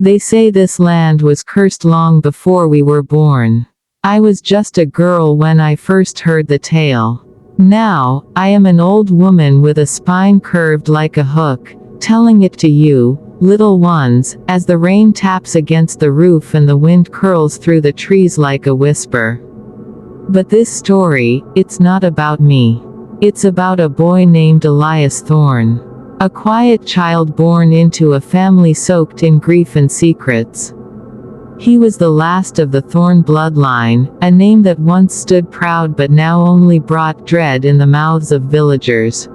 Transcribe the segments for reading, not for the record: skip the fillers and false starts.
They say this land was cursed long before we were born. I was just a girl when I first heard the tale. Now, I am an old woman with a spine curved like a hook, telling it to you, little ones, as the rain taps against the roof and the wind curls through the trees like a whisper. But this story, it's not about me. It's about a boy named Elias Thorne. A quiet child born into a family soaked in grief and secrets. He was the last of the Thorne bloodline, a name that once stood proud but now only brought dread in the mouths of villagers.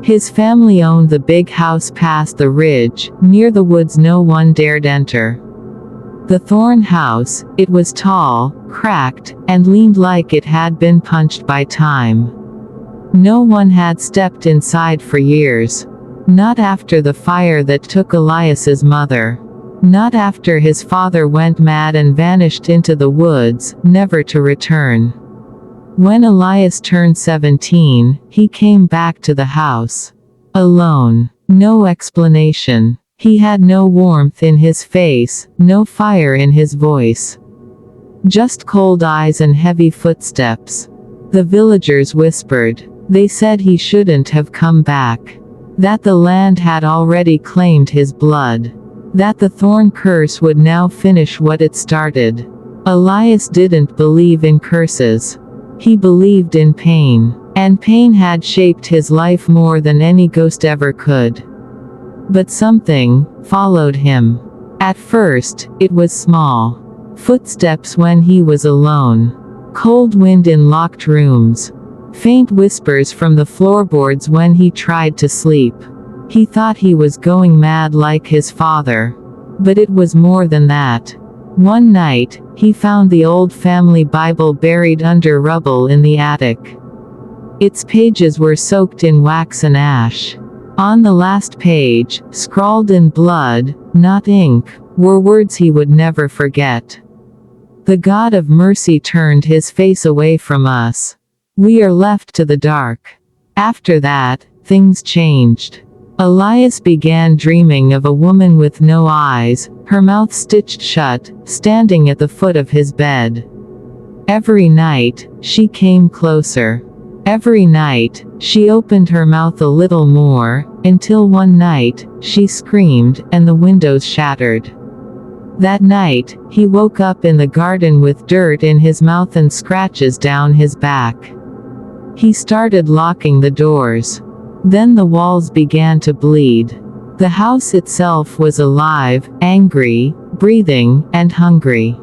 His family owned the big house past the ridge, near the woods no one dared enter. The Thorne house, it was tall, cracked, and leaned like it had been punched by time. No one had stepped inside for years. Not after the fire that took Elias's mother. Not after his father went mad and vanished into the woods, never to return. When Elias turned 17, he came back to the house. Alone. No explanation. He had no warmth in his face, no fire in his voice. Just cold eyes and heavy footsteps. The villagers whispered. They said he shouldn't have come back. That the land had already claimed his blood. That the Thorne curse would now finish what it started. Elias didn't believe in curses. He believed in pain. And pain had shaped his life more than any ghost ever could. But something followed him. At first, it was small. Footsteps when he was alone. Cold wind in locked rooms. Faint whispers from the floorboards when he tried to sleep. He thought he was going mad like his father. But it was more than that. One night, he found the old family Bible buried under rubble in the attic. Its pages were soaked in wax and ash. On the last page, scrawled in blood, not ink, were words he would never forget. The God of mercy turned his face away from us. We are left to the dark. After that, things changed. Elias began dreaming of a woman with no eyes, her mouth stitched shut, standing at the foot of his bed. Every night, she came closer. Every night, she opened her mouth a little more, until one night, she screamed, and the windows shattered. That night, he woke up in the garden with dirt in his mouth and scratches down his back. He started locking the doors. Then the walls began to bleed. The house itself was alive, angry, breathing, and hungry.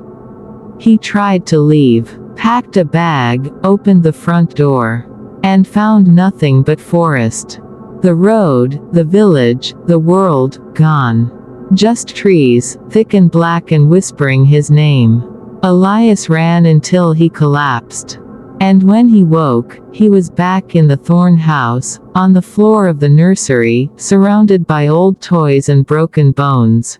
He tried to leave, packed a bag, opened the front door, and found nothing but forest. The road, the village, the world, gone. Just trees, thick and black and whispering his name. Elias ran until he collapsed. And when he woke, he was back in the Thorne house, on the floor of the nursery, surrounded by old toys and broken bones.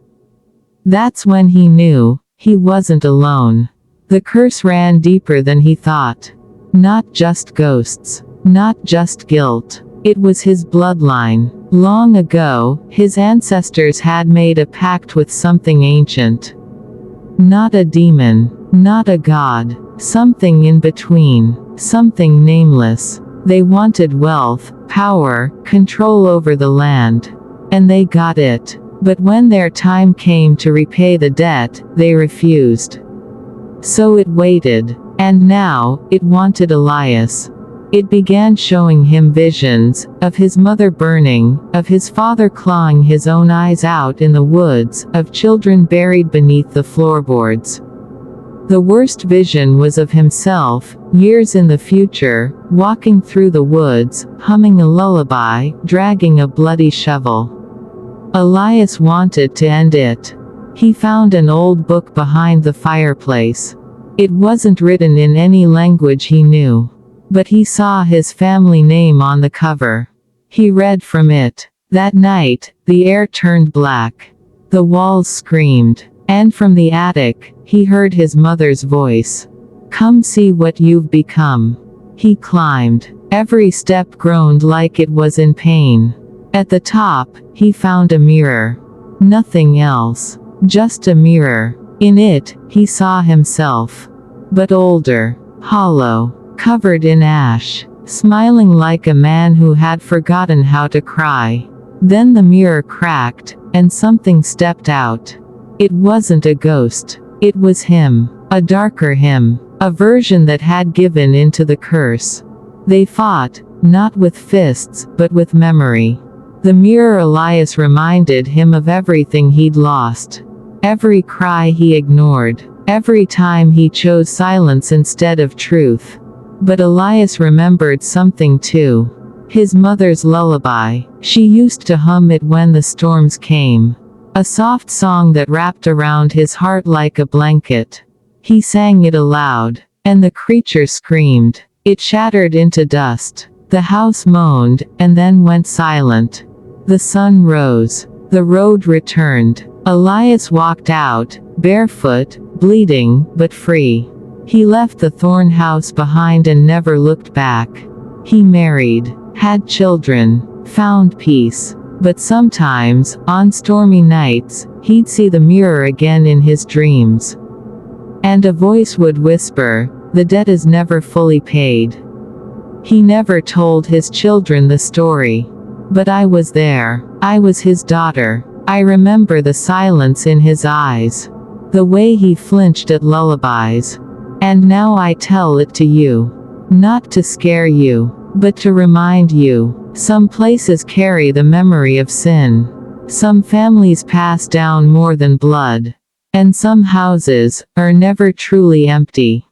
That's when he knew, he wasn't alone. The curse ran deeper than he thought. Not just ghosts. Not just guilt. It was his bloodline. Long ago, his ancestors had made a pact with something ancient. Not a demon. Not a god. Something in between. Something nameless. They wanted wealth, power, control over the land. And they got it. But when their time came to repay the debt, they refused. So it waited. And now, it wanted Elias. It began showing him visions, of his mother burning, of his father clawing his own eyes out in the woods, of children buried beneath the floorboards. The worst vision was of himself, years in the future, walking through the woods, humming a lullaby, dragging a bloody shovel. Elias wanted to end it. He found an old book behind the fireplace. It wasn't written in any language he knew. But he saw his family name on the cover. He read from it. That night, the air turned black. The walls screamed. And from the attic, he heard his mother's voice. Come see what you've become. He climbed. Every step groaned like it was in pain. At the top, he found a mirror. Nothing else. Just a mirror. In it, he saw himself. But older. Hollow. Covered in ash. Smiling like a man who had forgotten how to cry. Then the mirror cracked, and something stepped out. It wasn't a ghost. It was him. A darker him. A version that had given into the curse. They fought, not with fists, but with memory. The mirror Elias reminded him of everything he'd lost. Every cry he ignored. Every time he chose silence instead of truth. But Elias remembered something too. His mother's lullaby. She used to hum it when the storms came. A soft song that wrapped around his heart like a blanket. He sang it aloud, and the creature screamed. It shattered into dust. The house moaned, and then went silent. The sun rose. The road returned. Elias walked out, barefoot, bleeding, but free. He left the thorn house behind and never looked back. He married, had children, found peace. But sometimes, on stormy nights, he'd see the mirror again in his dreams. And a voice would whisper, "The debt is never fully paid." He never told his children the story. But I was there. I was his daughter. I remember the silence in his eyes. The way he flinched at lullabies. And now I tell it to you. Not to scare you, but to remind you. Some places carry the memory of sin. Some families pass down more than blood. And some houses are never truly empty.